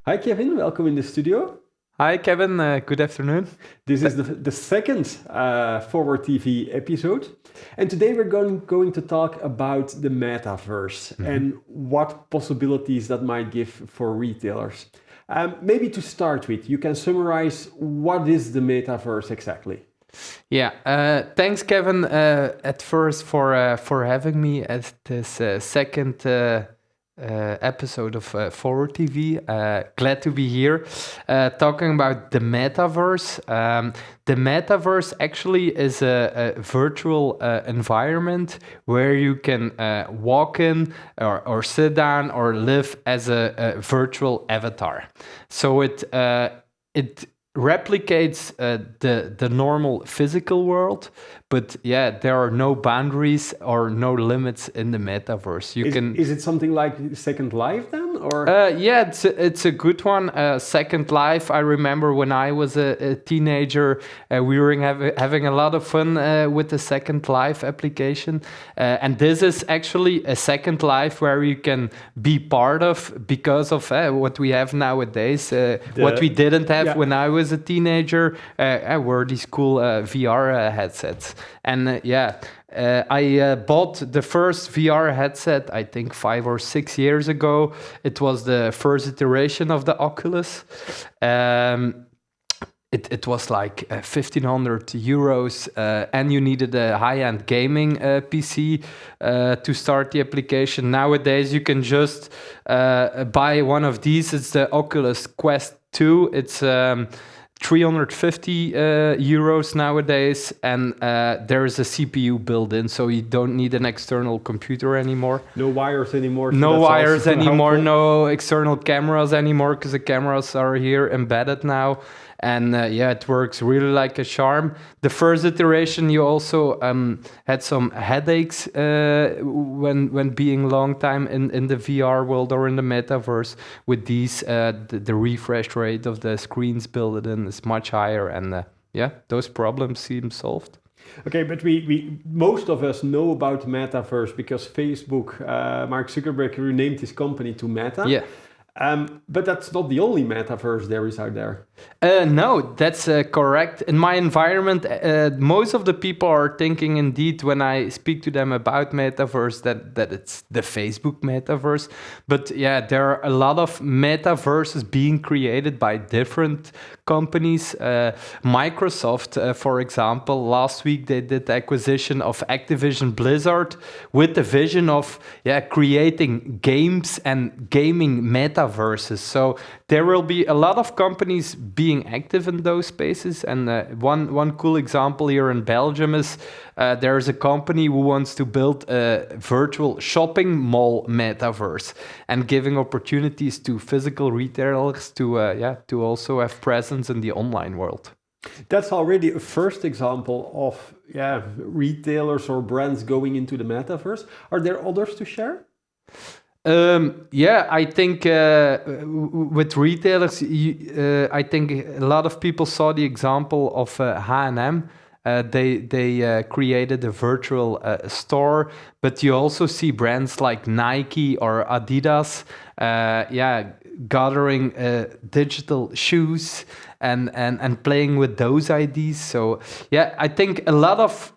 Hi, Kevin. Welcome in the studio. Hi, Kevin. Good afternoon. This is the second Forward TV episode. And today we're going to talk about the metaverse and what possibilities that might give for retailers. Maybe to start with, you can summarize what is the metaverse exactly? Yeah, thanks, Kevin, at first for having me at this second episode of Forward TV. Glad to be here talking about the metaverse. The metaverse actually is a virtual environment where you can walk in or sit down or live as a virtual avatar. So it replicates the normal physical world, but yeah, there are no boundaries or no limits in the metaverse. Is it something like Second Life then, or? Yeah, it's a good one. Second Life. I remember when I was a teenager, we were having a lot of fun with the Second Life application, and this is actually a Second Life where you can be part of because of what we have nowadays. What we didn't have when I was a teenager were these cool VR headsets. And I bought the first VR headset, I think 5 or 6 years ago. It was the first iteration of the Oculus. It was like 1,500 euros, and you needed a high-end gaming PC to start the application. Nowadays, you can just buy one of these. It's the Oculus Quest 2. It's 350 euros nowadays, and there is a CPU built in, so you don't need an external computer anymore. No wires anymore. No wires anymore, no external cameras anymore, because the cameras are here embedded now. And it works really like a charm. The first iteration, you also had some headaches when being long time in the VR world or in the metaverse. With these, the refresh rate of the screens built in is much higher, and those problems seem solved. Okay, but we most of us know about metaverse because Facebook, Mark Zuckerberg renamed his company to Meta. Yeah. But that's not the only metaverse there is out there. No, that's correct. In my environment, most of the people are thinking indeed when I speak to them about metaverse that it's the Facebook metaverse. But yeah, there are a lot of metaverses being created by different companies. Microsoft, for example, last week they did the acquisition of Activision Blizzard with the vision of creating games and gaming metaverses. So there will be a lot of companies being active in those spaces. And one cool example here in Belgium is there is a company who wants to build a virtual shopping mall metaverse and giving opportunities to physical retailers to also have presence in the online world. That's already a first example of retailers or brands going into the metaverse. Are there others to share? I think with retailers, I think a lot of people saw the example of H&M. They created a virtual store, but you also see brands like Nike or Adidas, gathering digital shoes and playing with those ideas. So I think a lot of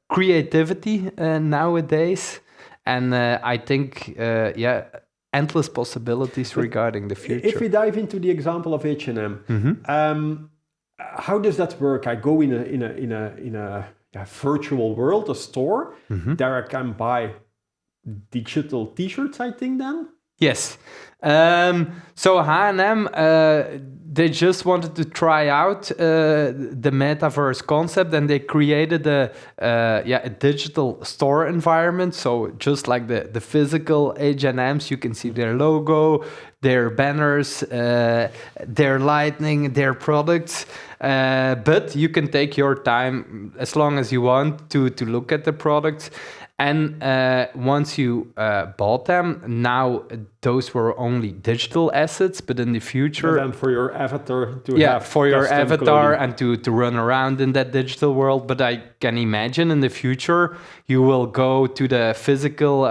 creativity nowadays. And I think, endless possibilities regarding the future. If we dive into the example of H&M, how does that work? I go in a virtual world, a store. There I can buy digital T-shirts, I think. Then yes. So H&M, they just wanted to try out the metaverse concept, and they created a digital store environment. So just like the physical H&Ms, you can see their logo, their banners, their lighting, their products. But you can take your time as long as you want to look at the products. And once you bought them, now those were only digital assets, but in the future... And then for your avatar to have for your avatar clothing. and to run around in that digital world. But I can imagine in the future, you will go to the physical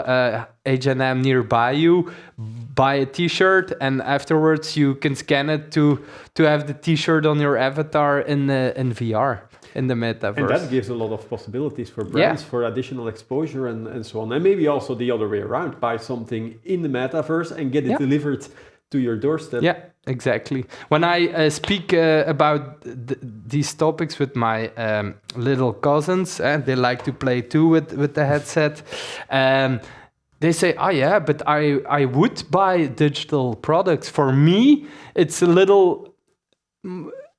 H&M nearby you, buy a t-shirt and afterwards you can scan it to have the t-shirt on your avatar in VR, in the metaverse. And that gives a lot of possibilities for brands, for additional exposure and so on. And maybe also the other way around, buy something in the metaverse and get it delivered to your doorstep. Yeah, exactly. When I speak about these topics with my little cousins, they like to play too with the headset. They say, "Oh yeah, but I would buy digital products. For me, it's a little."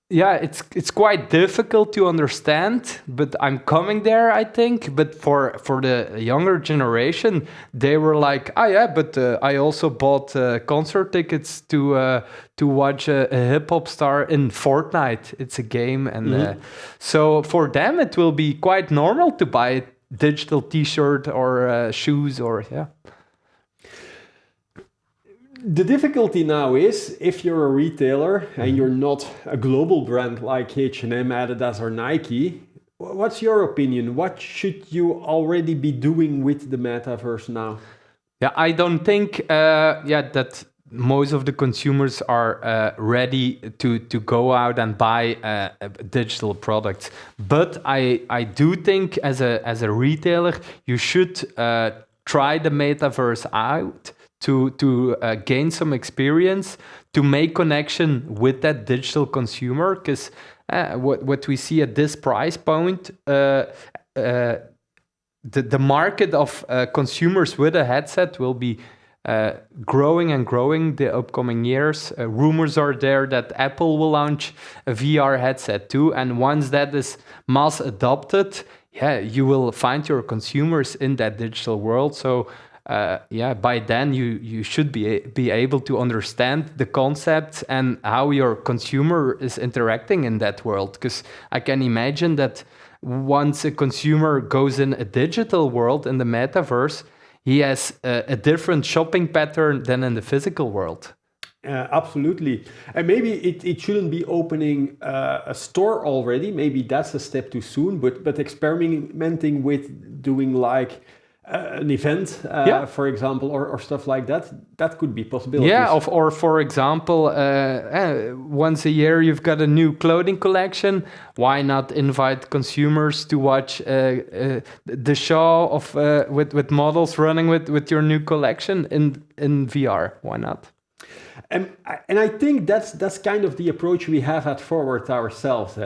It's quite difficult to understand, but I'm coming there, I think. But for the younger generation, they were like, "Oh yeah, but I also bought concert tickets to watch a hip hop star in Fortnite. It's a game, and so for them it will be quite normal to buy a digital T-shirt or shoes or The difficulty now is, if you're a retailer and you're not a global brand like H&M, Adidas or Nike, what's your opinion? What should you already be doing with the metaverse now? Yeah, I don't think that most of the consumers are ready to go out and buy digital products. But I do think as a retailer, you should try the metaverse out to gain some experience, to make connection with that digital consumer, because what we see at this price point, the market of consumers with a headset will be growing and growing the upcoming years. Rumors are there that Apple will launch a VR headset too, and once that is mass adopted, you will find your consumers in that digital world. So by then you should be able to understand the concepts and how your consumer is interacting in that world. Because I can imagine that once a consumer goes in a digital world, in the metaverse, he has a different shopping pattern than in the physical world. Absolutely. And maybe it shouldn't be opening a store already. Maybe that's a step too soon, but experimenting with doing like an event, for example, or stuff like that could be possibilities. Yeah, or for example, once a year you've got a new clothing collection. Why not invite consumers to watch the show of with models running with your new collection in VR? Why not? And I think that's kind of the approach we have at Forward ourselves.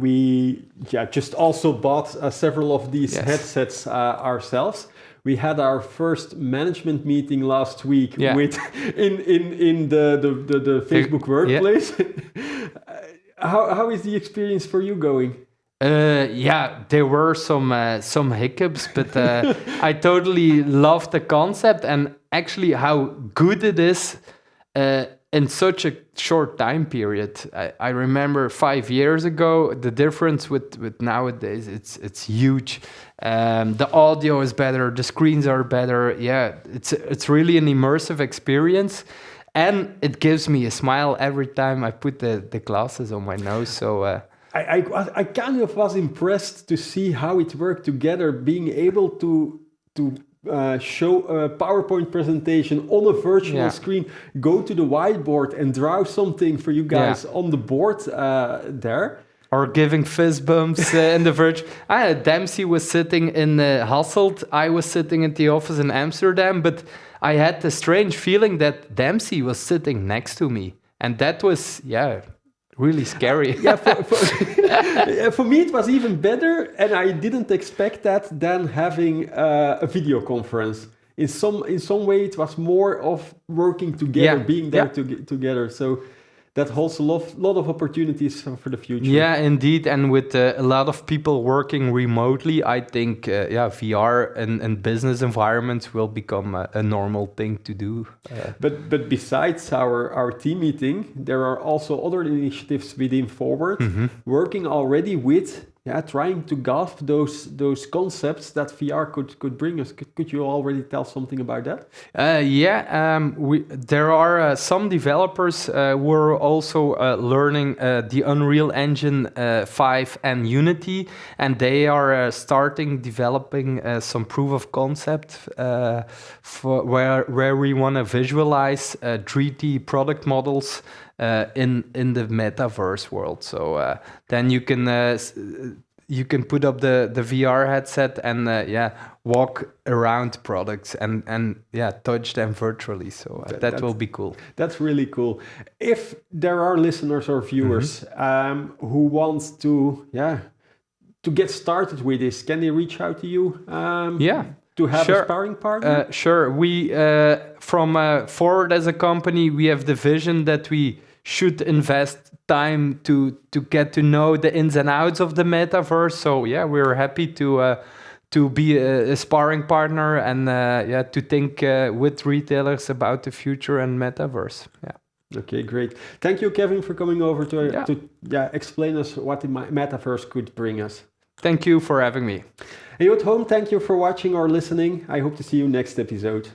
We just also bought several of these headsets ourselves. We had our first management meeting last week with in the Facebook workplace. How is the experience for you going? There were some hiccups, but I totally love the concept and actually how good it is. In such a short time period. I remember 5 years ago, the difference with nowadays, it's huge. The audio is better, the screens are better. Yeah, it's really an immersive experience. And it gives me a smile every time I put the glasses on my nose. So I kind of was impressed to see how it worked together, being able to show a PowerPoint presentation on a virtual screen, go to the whiteboard and draw something for you guys on the board there. Or giving fist bumps in the virtual. Dempsey was sitting in Hasselt. I was sitting in the office in Amsterdam, but I had the strange feeling that Dempsey was sitting next to me. And that was, really scary. For me it was even better, and I didn't expect that than having a video conference. In some way it was more of working together, being there together. So that holds a lot of opportunities for the future. Yeah, indeed. And with a lot of people working remotely, I think VR and business environments will become a normal thing to do. But besides our team meeting, there are also other initiatives within Forward working already with trying to grasp those concepts that VR could bring us. Could you already tell something about that? There are some developers who are also learning the Unreal Engine 5 and Unity, and they are starting developing some proof of concept for where we want to visualize 3D product models in the metaverse world. So then you can put up the VR headset and walk around products and touch them virtually. So that will be cool. That's really cool. If there are listeners or viewers who wants to get started with this, can they reach out to you? To have a sparring partner? Sure. We, from Forward as a company, we have the vision that we should invest time to get to know the ins and outs of the metaverse. So we're happy to be a sparring partner and to think with retailers about the future and metaverse. Yeah. Okay, great. Thank you, Kevin, for coming over to explain us what the metaverse could bring us. Thank you for having me. And you at home, thank you for watching or listening. I hope to see you next episode.